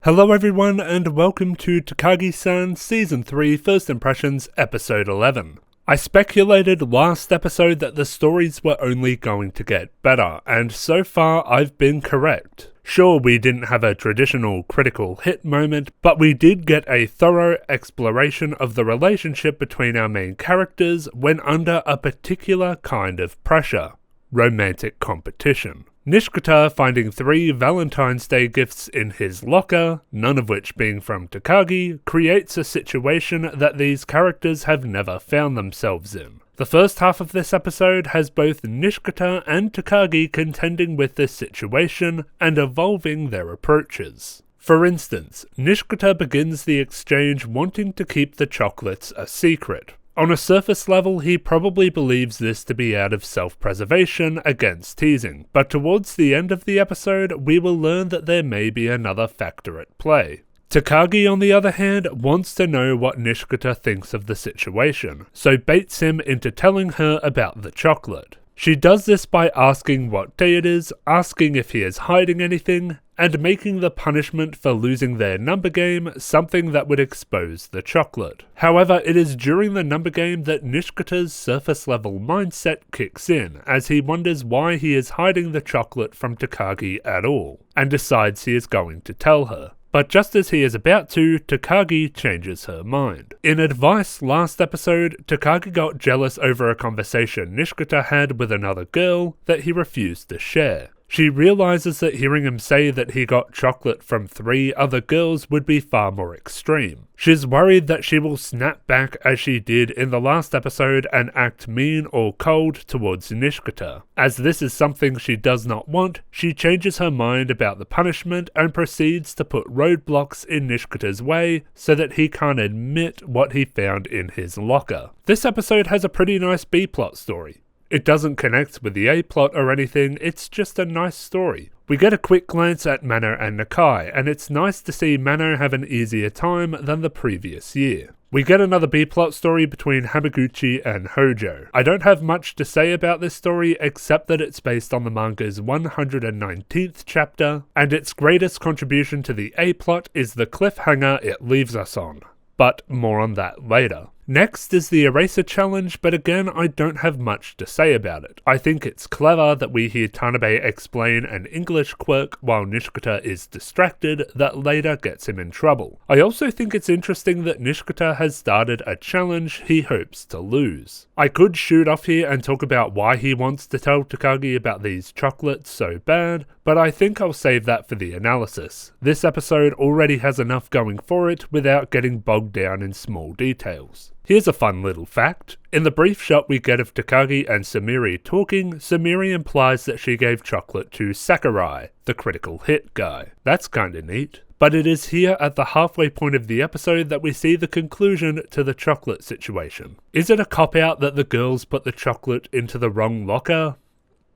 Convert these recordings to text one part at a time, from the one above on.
Hello everyone and welcome to Takagi-san Season 3 First Impressions Episode 11. I speculated last episode that the stories were only going to get better, and so far I've been correct. Sure, we didn't have a traditional critical hit moment, but we did get a thorough exploration of the relationship between our main characters when under a particular kind of pressure: romantic competition. Nishikata finding 3 Valentine's Day gifts in his locker, none of which being from Takagi, creates a situation that these characters have never found themselves in. The first half of this episode has both Nishikata and Takagi contending with this situation and evolving their approaches. For instance, Nishikata begins the exchange wanting to keep the chocolates a secret. On a surface level, he probably believes this to be out of self-preservation against teasing, but towards the end of the episode, we will learn that there may be another factor at play. Takagi, on the other hand, wants to know what Nishikata thinks of the situation, so baits him into telling her about the chocolate. She does this by asking what day it is, asking if he is hiding anything, and making the punishment for losing their number game something that would expose the chocolate. However, it is during the number game that Nishikata's surface level mindset kicks in, as he wonders why he is hiding the chocolate from Takagi at all, and decides he is going to tell her. But just as he is about to, Takagi changes her mind. In advice last episode, Takagi got jealous over a conversation Nishikata had with another girl that he refused to share. She realizes that hearing him say that he got chocolate from 3 other girls would be far more extreme. She's worried that she will snap back as she did in the last episode and act mean or cold towards Nishikata. As this is something she does not want, she changes her mind about the punishment and proceeds to put roadblocks in Nishikata's way so that he can't admit what he found in his locker. This episode has a pretty nice B-plot story. It doesn't connect with the A-plot or anything, it's just a nice story. We get a quick glance at Mano and Nakai, and it's nice to see Mano have an easier time than the previous year. We get another B-plot story between Hamaguchi and Hojo. I don't have much to say about this story except that it's based on the manga's 119th chapter, and its greatest contribution to the A-plot is the cliffhanger it leaves us on. But more on that later. Next is the Eraser Challenge, but again I don't have much to say about it. I think it's clever that we hear Tanabe explain an English quirk while Nishikata is distracted that later gets him in trouble. I also think it's interesting that Nishikata has started a challenge he hopes to lose. I could shoot off here and talk about why he wants to tell Takagi about these chocolates so bad, but I think I'll save that for the analysis. This episode already has enough going for it without getting bogged down in small details. Here's a fun little fact. In the brief shot we get of Takagi and Sumire talking, Sumire implies that she gave chocolate to Sakurai, the critical hit guy. That's kinda neat. But it is here at the halfway point of the episode that we see the conclusion to the chocolate situation. Is it a cop-out that the girls put the chocolate into the wrong locker?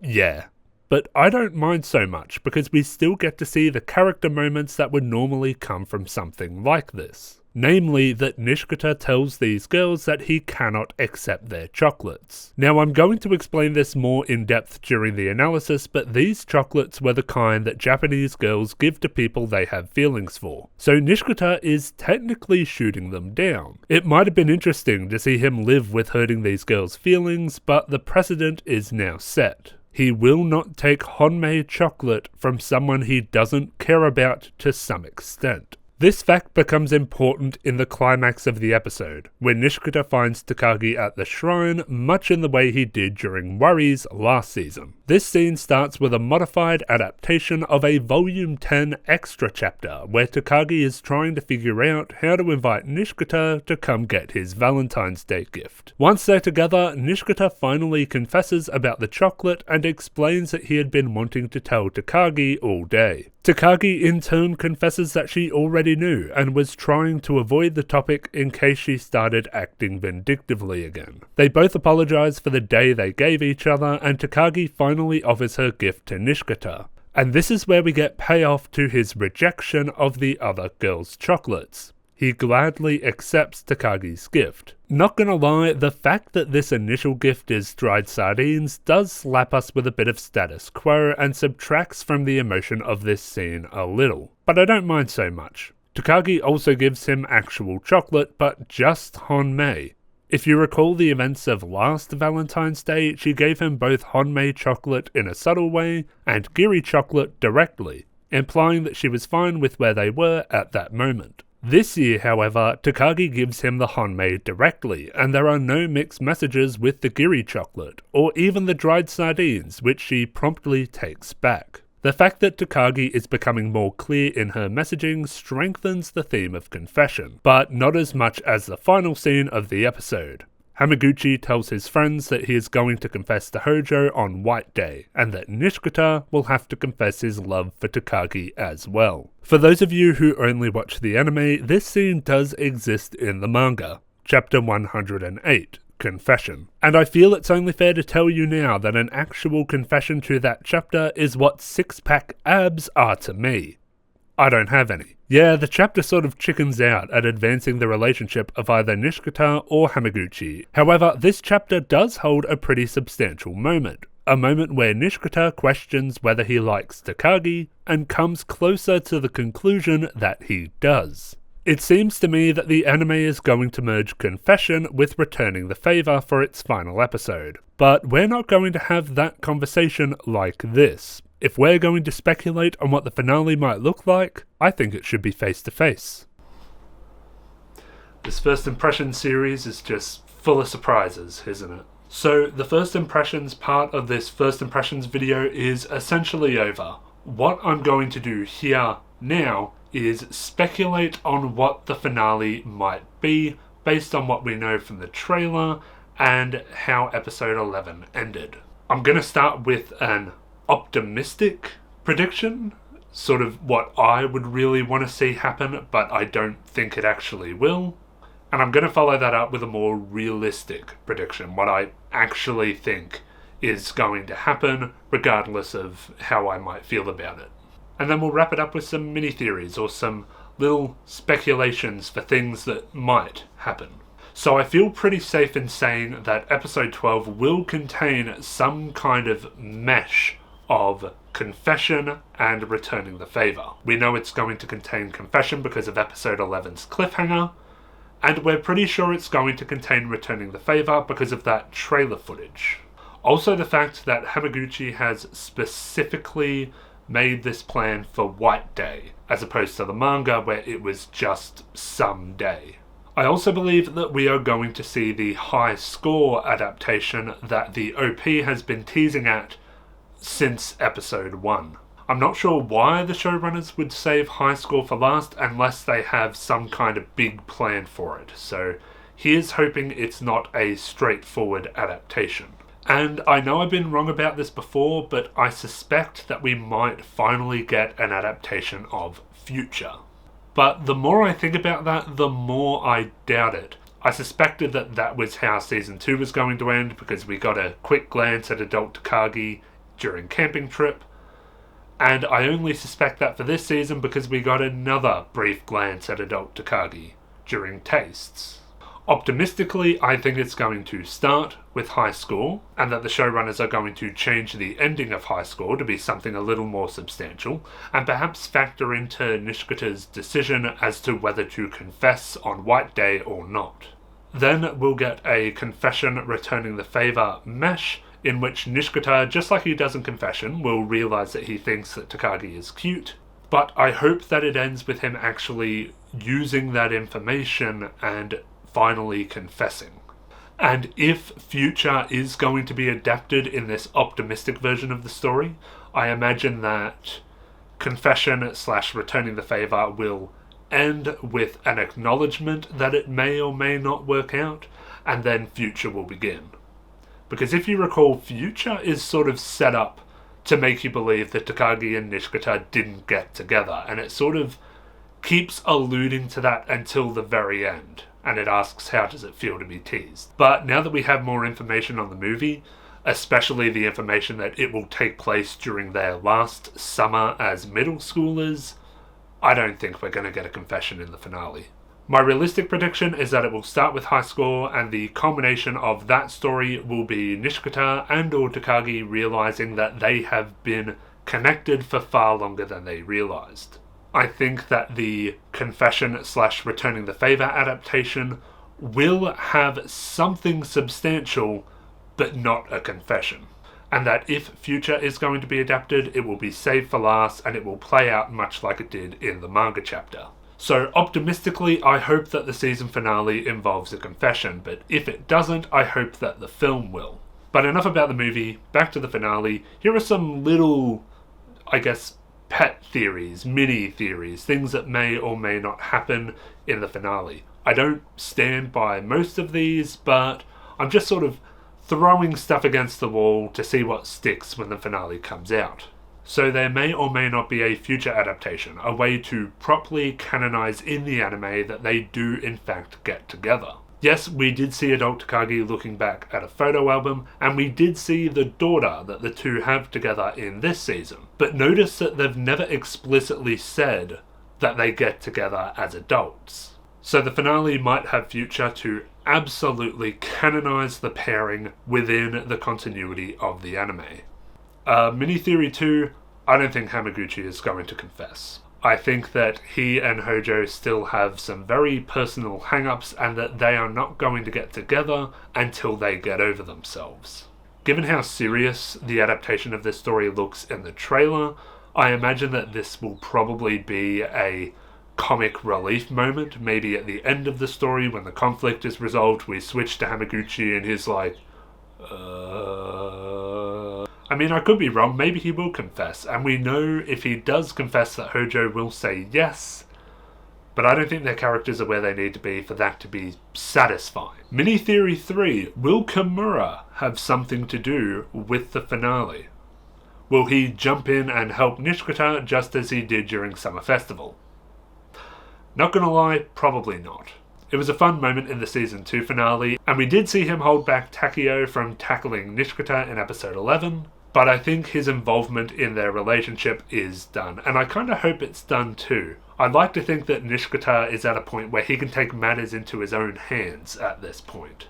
Yeah. But I don't mind so much because we still get to see the character moments that would normally come from something like this. Namely, that Nishikata tells these girls that he cannot accept their chocolates. Now I'm going to explain this more in depth during the analysis, but these chocolates were the kind that Japanese girls give to people they have feelings for. So Nishikata is technically shooting them down. It might have been interesting to see him live with hurting these girls' feelings, but the precedent is now set. He will not take homemade chocolate from someone he doesn't care about to some extent. This fact becomes important in the climax of the episode, when Nishikata finds Takagi at the shrine much in the way he did during Worries last season. This scene starts with a modified adaptation of a Volume 10 extra chapter, where Takagi is trying to figure out how to invite Nishikata to come get his Valentine's Day gift. Once they're together, Nishikata finally confesses about the chocolate and explains that he had been wanting to tell Takagi all day. Takagi in turn confesses that she already knew and was trying to avoid the topic in case she started acting vindictively again. They both apologize for the day they gave each other, and Takagi finally offers her gift to Nishikata. And this is where we get payoff to his rejection of the other girls' chocolates. he gladly accepts Takagi's gift. Not gonna lie, the fact that this initial gift is dried sardines does slap us with a bit of status quo and subtracts from the emotion of this scene a little, but I don't mind so much. Takagi also gives him actual chocolate, but just Honmei. If you recall the events of last Valentine's Day, she gave him both Honmei chocolate in a subtle way and Giri chocolate directly, implying that she was fine with where they were at that moment. This year, however, Takagi gives him the Honmei directly, and there are no mixed messages with the Giri chocolate, or even the dried sardines, which she promptly takes back. The fact that Takagi is becoming more clear in her messaging strengthens the theme of confession, but not as much as the final scene of the episode. Hamaguchi tells his friends that he is going to confess to Hojo on White Day, and that Nishikata will have to confess his love for Takagi as well. For those of you who only watch the anime, this scene does exist in the manga. Chapter 108. Confession. And I feel it's only fair to tell you now that an actual confession to that chapter is what six-pack abs are to me. I don't have any. Yeah, the chapter sort of chickens out at advancing the relationship of either Nishikata or Hamaguchi. However, this chapter does hold a pretty substantial moment. A moment where Nishikata questions whether he likes Takagi, and comes closer to the conclusion that he does. It seems to me that the anime is going to merge confession with returning the favour for its final episode. But we're not going to have that conversation like this. If we're going to speculate on what the finale might look like, I think it should be face to face. This first impression series is just full of surprises, isn't it? So the first impressions part of this first impressions video is essentially over. What I'm going to do here now is speculate on what the finale might be based on what we know from the trailer and how episode 11 ended. I'm going to start with an optimistic prediction, sort of what I would really want to see happen, but I don't think it actually will. And I'm going to follow that up with a more realistic prediction, what I actually think is going to happen, regardless of how I might feel about it. And then we'll wrap it up with some mini-theories or some little speculations for things that might happen. So I feel pretty safe in saying that episode 12 will contain some kind of mesh of confession and returning the favour. We know it's going to contain confession because of episode 11's cliffhanger, and we're pretty sure it's going to contain returning the favour because of that trailer footage. Also the fact that Hamaguchi has specifically made this plan for White Day, as opposed to the manga where it was just some day. I also believe that we are going to see the high score adaptation that the OP has been teasing at since episode 1. I'm not sure why the showrunners would save high score for last unless they have some kind of big plan for it, so here's hoping it's not a straightforward adaptation. And I know I've been wrong about this before, but I suspect that we might finally get an adaptation of Future. But the more I think about that, the more I doubt it. I suspected that that was how Season 2 was going to end, because we got a quick glance at adult Takagi during camping trip. And I only suspect that for this season because we got another brief glance at adult Takagi during Tastes. Optimistically, I think it's going to start with High Score, and that the showrunners are going to change the ending of High Score to be something a little more substantial, and perhaps factor into Nishikata's decision as to whether to confess on White Day or not. Then we'll get a confession returning the favour mesh, in which Nishikata, just like he does in Confession, will realise that he thinks that Takagi is cute, but I hope that it ends with him actually using that information and finally confessing. And if Future is going to be adapted in this optimistic version of the story, I imagine that confession / returning the favour will end with an acknowledgement that it may or may not work out, and then Future will begin. Because if you recall, Future is sort of set up to make you believe that Takagi and Nishikata didn't get together, and it sort of keeps alluding to that until the very end. And it asks, how does it feel to be teased? But now that we have more information on the movie, especially the information that it will take place during their last summer as middle schoolers, I don't think we're going to get a confession in the finale. My realistic prediction is that it will start with high score, and the culmination of that story will be Nishikata and or Takagi realizing that they have been connected for far longer than they realized. I think that the confession / returning the favor adaptation will have something substantial, but not a confession. And that if Future is going to be adapted, it will be saved for last, and it will play out much like it did in the manga chapter. So optimistically, I hope that the season finale involves a confession, but if it doesn't, I hope that the film will. But enough about the movie, back to the finale. Here are some little, I guess, pet theories, mini theories, things that may or may not happen in the finale. I don't stand by most of these, but I'm just sort of throwing stuff against the wall to see what sticks when the finale comes out. So there may or may not be a future adaptation, a way to properly canonize in the anime that they do in fact get together. Yes, we did see adult Takagi looking back at a photo album, and we did see the daughter that the two have together in this season. But notice that they've never explicitly said that they get together as adults. So the finale might have Future to absolutely canonize the pairing within the continuity of the anime. Mini theory 2, I don't think Hamaguchi is going to confess. I think that he and Hojo still have some very personal hang-ups and that they are not going to get together until they get over themselves. Given how serious the adaptation of this story looks in the trailer, I imagine that this will probably be a comic relief moment. Maybe at the end of the story when the conflict is resolved, we switch to Hamaguchi and he's like, I mean, I could be wrong, maybe he will confess, and we know if he does confess that Hojo will say yes, but I don't think their characters are where they need to be for that to be satisfying. Mini Theory 3, will Kimura have something to do with the finale? Will he jump in and help Nishikata just as he did during Summer Festival? Not gonna lie, probably not. It was a fun moment in the Season 2 finale, and we did see him hold back Takio from tackling Nishikata in episode 11, but I think his involvement in their relationship is done, and I kinda hope it's done too. I'd like to think that Nishikata is at a point where he can take matters into his own hands at this point.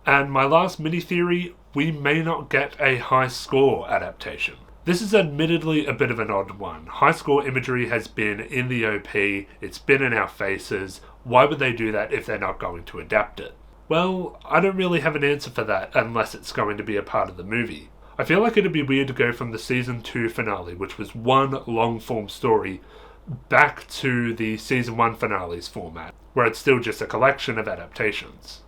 And my last mini theory, we may not get a high score adaptation. This is admittedly a bit of an odd one. High score imagery has been in the OP, it's been in our faces. Why would they do that if they're not going to adapt it? Well, I don't really have an answer for that unless it's going to be a part of the movie. I feel like it'd be weird to go from the Season 2 finale, which was one long-form story, back to the Season 1 finale's format, where it's still just a collection of adaptations.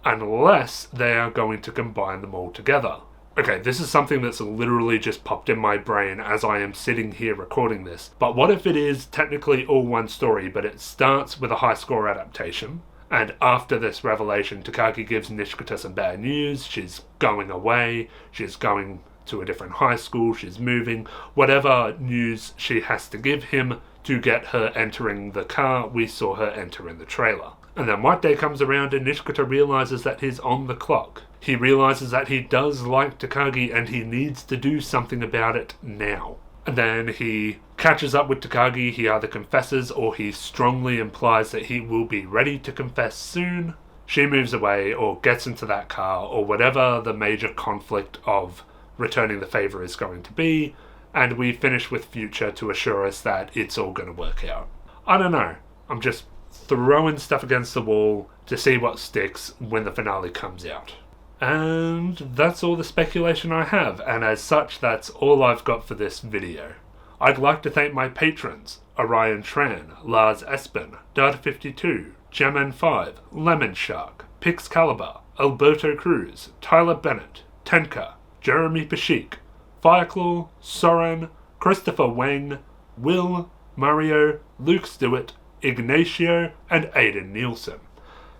Unless they are going to combine them all together. Okay, this is something that's literally just popped in my brain as I am sitting here recording this. But what if it is technically all one story, but it starts with a high score adaptation, and after this revelation, Takagi gives Nishikata some bad news, she's going away, she's going to a different high school, she's moving, whatever news she has to give him to get her entering the car we saw her enter in the trailer. And then White Day comes around and Nishikata realizes that he's on the clock. He realizes that he does like Takagi and he needs to do something about it now. And then he catches up with Takagi, he either confesses or he strongly implies that he will be ready to confess soon. She moves away or gets into that car or whatever the major conflict of returning the favor is going to be, and we finish with Future to assure us that it's all going to work out. I don't know, I'm just throwing stuff against the wall to see what sticks when the finale comes out. And that's all the speculation I have, and as such that's all I've got for this video. I'd like to thank my patrons, Orion Tran, Lars Espen, Data52, Jaman5, Lemon Shark, Pixcalibur, Alberto Cruz, Tyler Bennett, Tenka, Jeremy Pashik, Fireclaw, Soren, Christopher Wang, Will, Mario, Luke Stewart, Ignacio, and Aidan Nielsen.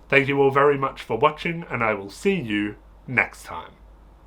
Thank you all very much for watching, and I will see you next time.